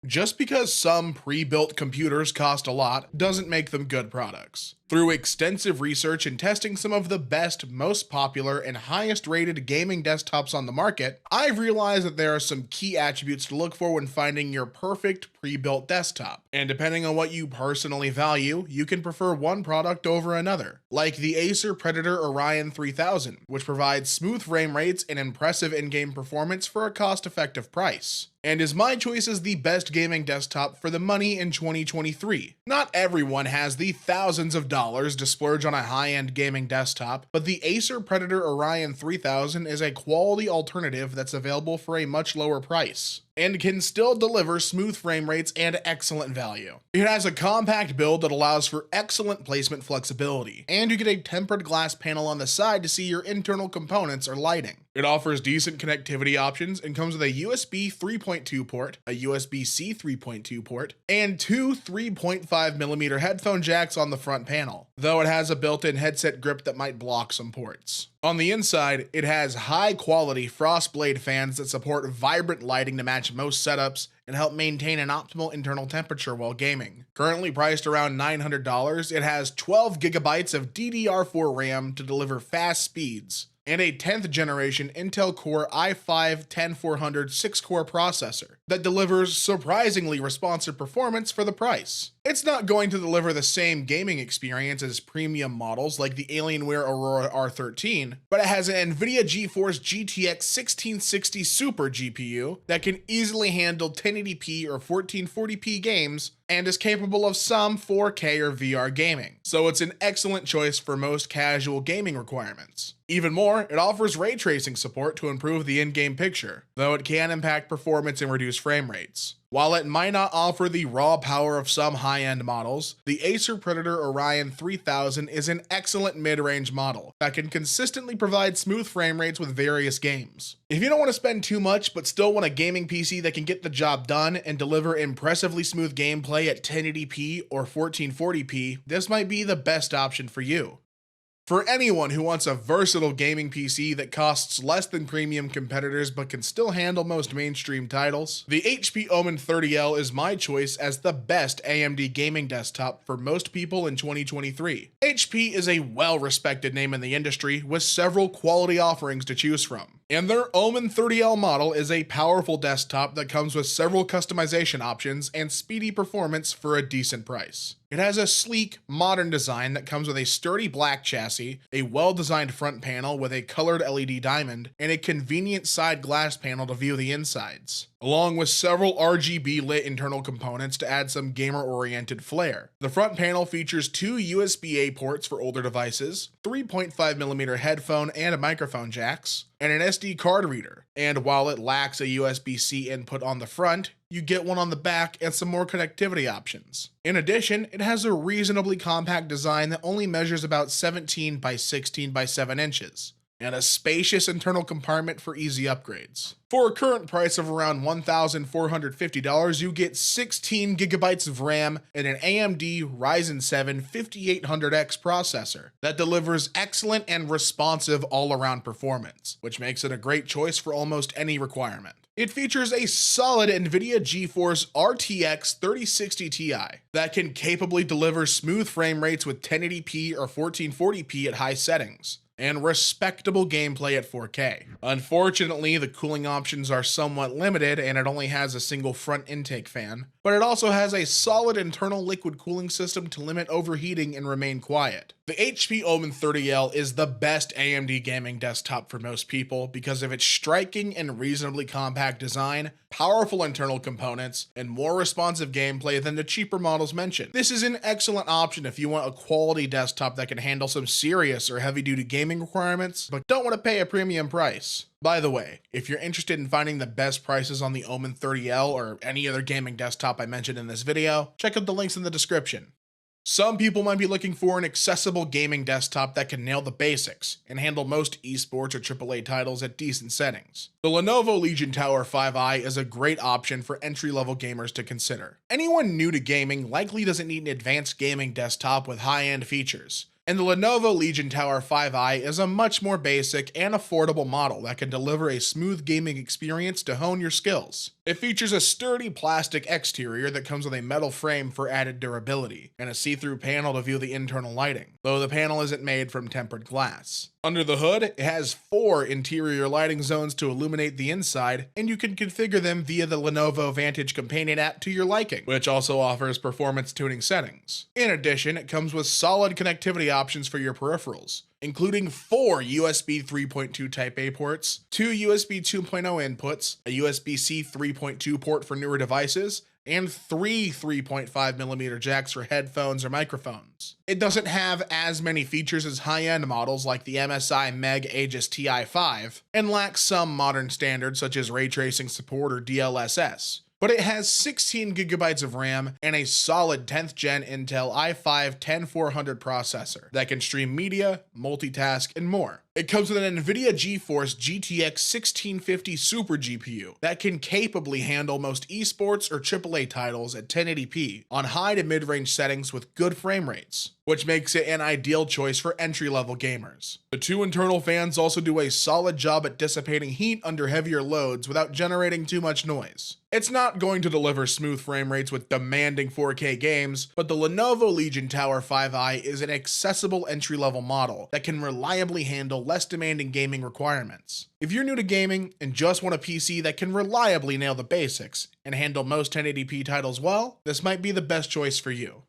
Just because some pre-built computers cost a lot doesn't make them good products. Through extensive research and testing some of the best, most popular, and highest rated gaming desktops on the market, I've realized that there are some key attributes to look for when finding your perfect pre-built desktop. And depending on what you personally value, you can prefer one product over another. Like the Acer Predator Orion 3000, which provides smooth frame rates and impressive in-game performance for a cost-effective price, and is my choice as the best gaming desktop for the money in 2023. Not everyone has the thousands of dollars to splurge on a high-end gaming desktop, but the Acer Predator Orion 3000 is a quality alternative that's available for a much lower price, and can still deliver smooth frame rates and excellent value. It has a compact build that allows for excellent placement flexibility, and you get a tempered glass panel on the side to see your internal components or lighting. It offers decent connectivity options and comes with a USB 3.2 port, a USB-C 3.2 port, and two 3.5mm headphone jacks on the front panel, though it has a built-in headset grip that might block some ports. On the inside, it has high-quality frost blade fans that support vibrant lighting to match most setups and help maintain an optimal internal temperature while gaming. Currently priced around $900, it has 12GB of DDR4 RAM to deliver fast speeds, and a 10th generation Intel Core i5-10400 6-core processor that delivers surprisingly responsive performance for the price. It's not going to deliver the same gaming experience as premium models like the Alienware Aurora R13, but it has an NVIDIA GeForce GTX 1660 Super GPU that can easily handle 1080p or 1440p games and is capable of some 4K or VR gaming, so it's an excellent choice for most casual gaming requirements. Even more, it offers ray tracing support to improve the in-game picture, though it can impact performance and reduce frame rates. While it might not offer the raw power of some high-end models, the Acer Predator Orion 3000 is an excellent mid-range model that can consistently provide smooth frame rates with various games. If you don't want to spend too much but still want a gaming PC that can get the job done and deliver impressively smooth gameplay at 1080p or 1440p, this might be the best option for you. For anyone who wants a versatile gaming PC that costs less than premium competitors but can still handle most mainstream titles, the HP Omen 30L is my choice as the best AMD gaming desktop for most people in 2023. HP is a well-respected name in the industry with several quality offerings to choose from, and their Omen 30L model is a powerful desktop that comes with several customization options and speedy performance for a decent price. It has a sleek, modern design that comes with a sturdy black chassis, a well-designed front panel with a colored LED diamond, and a convenient side glass panel to view the insides, along with several RGB lit internal components to add some gamer-oriented flair. The front panel features two USB-A ports for older devices, 3.5mm headphone and microphone jacks, and an SD card reader. And while it lacks a USB-C input on the front, you get one on the back and some more connectivity options. In addition, it has a reasonably compact design that only measures about 17 by 16 by 7 inches, and a spacious internal compartment for easy upgrades. For a current price of around $1,450, you get 16GB of RAM and an AMD Ryzen 7 5800X processor that delivers excellent and responsive all-around performance, which makes it a great choice for almost any requirement. It features a solid NVIDIA GeForce RTX 3060 Ti that can capably deliver smooth frame rates with 1080p or 1440p at high settings, and respectable gameplay at 4K. Unfortunately, the cooling options are somewhat limited and it only has a single front intake fan, but it also has a solid internal liquid cooling system to limit overheating and remain quiet. The HP Omen 30L is the best AMD gaming desktop for most people because of its striking and reasonably compact design, powerful internal components, and more responsive gameplay than the cheaper models mentioned. This is an excellent option if you want a quality desktop that can handle some serious or heavy-duty gaming requirements, but don't want to pay a premium price. By the way, if you're interested in finding the best prices on the Omen 30L or any other gaming desktop I mentioned in this video, check out the links in the description. Some people might be looking for an accessible gaming desktop that can nail the basics and handle most esports or AAA titles at decent settings. The Lenovo Legion Tower 5i is a great option for entry-level gamers to consider. Anyone new to gaming likely doesn't need an advanced gaming desktop with high-end features, and the Lenovo Legion Tower 5i is a much more basic and affordable model that can deliver a smooth gaming experience to hone your skills. It features a sturdy plastic exterior that comes with a metal frame for added durability, and a see-through panel to view the internal lighting, though the panel isn't made from tempered glass. Under the hood, it has 4 interior lighting zones to illuminate the inside, and you can configure them via the Lenovo Vantage companion app to your liking, which also offers performance tuning settings. In addition, it comes with solid connectivity options for your peripherals, including 4 USB 3.2 Type-A ports, 2 USB 2.0 inputs, a USB-C 3.2 port for newer devices, and 3 3.5mm jacks for headphones or microphones. It doesn't have as many features as high-end models like the MSI MEG Aegis Ti5, and lacks some modern standards such as ray tracing support or DLSS. But it has 16GB of RAM and a solid 10th gen Intel i5-10400 processor that can stream media, multitask, and more. It comes with an NVIDIA GeForce GTX 1650 Super GPU that can capably handle most esports or AAA titles at 1080p on high to mid-range settings with good frame rates, which makes it an ideal choice for entry-level gamers. The 2 internal fans also do a solid job at dissipating heat under heavier loads without generating too much noise. It's not going to deliver smooth frame rates with demanding 4K games, but the Lenovo Legion Tower 5i is an accessible entry-level model that can reliably handle less demanding gaming requirements. If you're new to gaming and just want a PC that can reliably nail the basics and handle most 1080p titles well, this might be the best choice for you.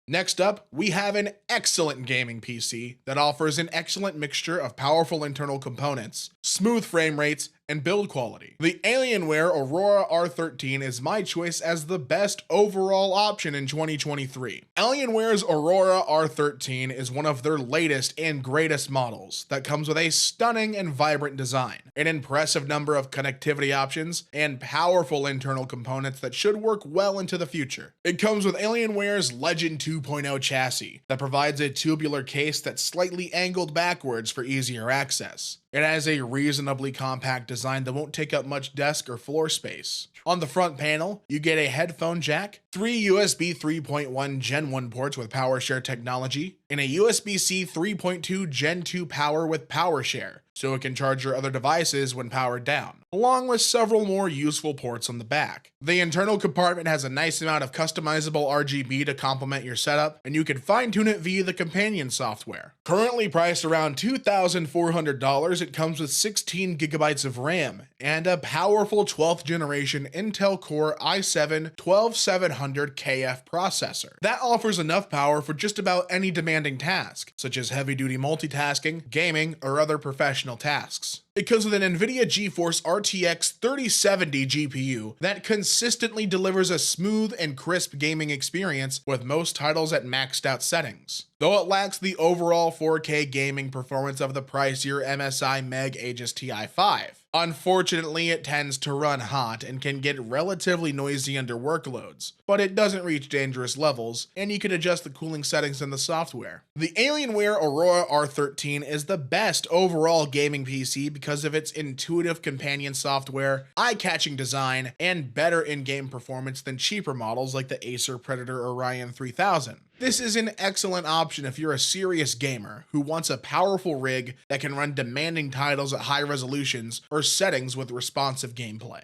Next up, we have an excellent gaming PC that offers an excellent mixture of powerful internal components, smooth frame rates, and build quality. The Alienware Aurora R13 is my choice as the best overall option in 2023. Alienware's Aurora R13 is one of their latest and greatest models that comes with a stunning and vibrant design, an impressive number of connectivity options, and powerful internal components that should work well into the future. It comes with Alienware's Legion 2.0 chassis that provides a tubular case that's slightly angled backwards for easier access. It has a reasonably compact design that won't take up much desk or floor space. On the front panel, you get a headphone jack, 3 USB 3.1 Gen 1 ports with PowerShare technology, and a USB-C 3.2 Gen 2 power with PowerShare, so it can charge your other devices when powered down, along with several more useful ports on the back. The internal compartment has a nice amount of customizable RGB to complement your setup, and you can fine-tune it via the companion software. Currently priced around $2,400, it comes with 16GB of RAM and a powerful 12th generation Intel Core i7-12700KF processor. That offers enough power for just about any demanding task, such as heavy-duty multitasking, gaming, or other professional tasks. It comes with an NVIDIA GeForce RTX 3070 GPU that consistently delivers a smooth and crisp gaming experience with most titles at maxed out settings, though it lacks the overall 4K gaming performance of the pricier MSI MEG Aegis Ti5. Unfortunately, it tends to run hot and can get relatively noisy under workloads, but it doesn't reach dangerous levels, and you can adjust the cooling settings in the software. The Alienware Aurora R13 is the best overall gaming PC because of its intuitive companion software, eye-catching design, and better in-game performance than cheaper models like the Acer Predator Orion 3000. This is an excellent option if you're a serious gamer who wants a powerful rig that can run demanding titles at high resolutions or settings with responsive gameplay.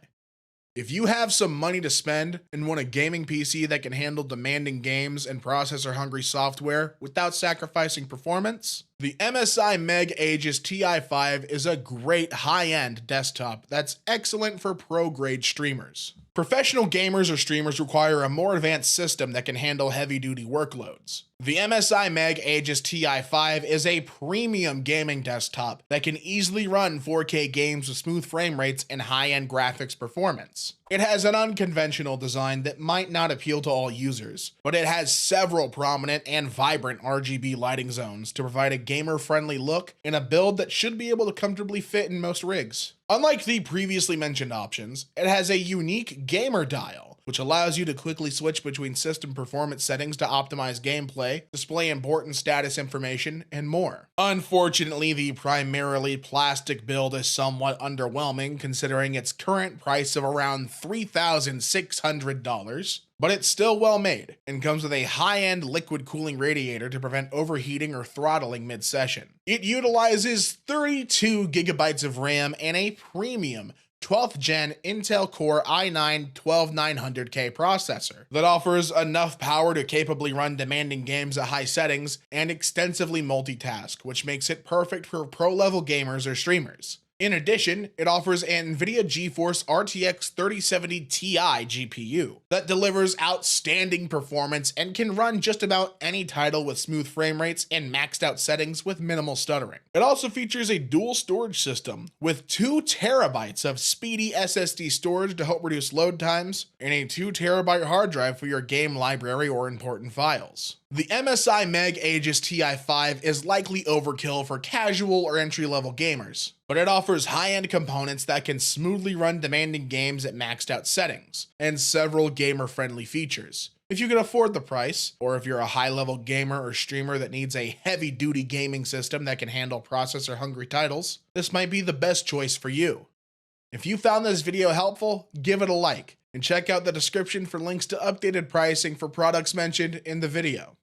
If you have some money to spend and want a gaming PC that can handle demanding games and processor-hungry software without sacrificing performance, the MSI MEG Aegis Ti5 is a great high-end desktop that's excellent for pro-grade streamers. Professional gamers or streamers require a more advanced system that can handle heavy-duty workloads. The MSI MEG Aegis Ti5 is a premium gaming desktop that can easily run 4K games with smooth frame rates and high-end graphics performance. It has an unconventional design that might not appeal to all users, but it has several prominent and vibrant RGB lighting zones to provide a gamer-friendly look and a build that should be able to comfortably fit in most rigs. Unlike the previously mentioned options, it has a unique gamer dial, which allows you to quickly switch between system performance settings to optimize gameplay, display important status information, and more. Unfortunately, the primarily plastic build is somewhat underwhelming considering its current price of around $3,600, but it's still well made and comes with a high-end liquid cooling radiator to prevent overheating or throttling mid-session. It utilizes 32GB of RAM and a premium 12th gen Intel Core i9-12900K processor that offers enough power to capably run demanding games at high settings and extensively multitask, which makes it perfect for pro-level gamers or streamers. In addition, it offers an NVIDIA GeForce RTX 3070 Ti GPU that delivers outstanding performance and can run just about any title with smooth frame rates and maxed out settings with minimal stuttering. It also features a dual storage system with 2 terabytes of speedy SSD storage to help reduce load times and a 2 terabyte hard drive for your game library or important files. The MSI MEG Aegis Ti5 is likely overkill for casual or entry-level gamers, but it offers high-end components that can smoothly run demanding games at maxed out settings, and several gamer-friendly features. If you can afford the price, or if you're a high-level gamer or streamer that needs a heavy-duty gaming system that can handle processor-hungry titles, this might be the best choice for you. If you found this video helpful, give it a like, and check out the description for links to updated pricing for products mentioned in the video.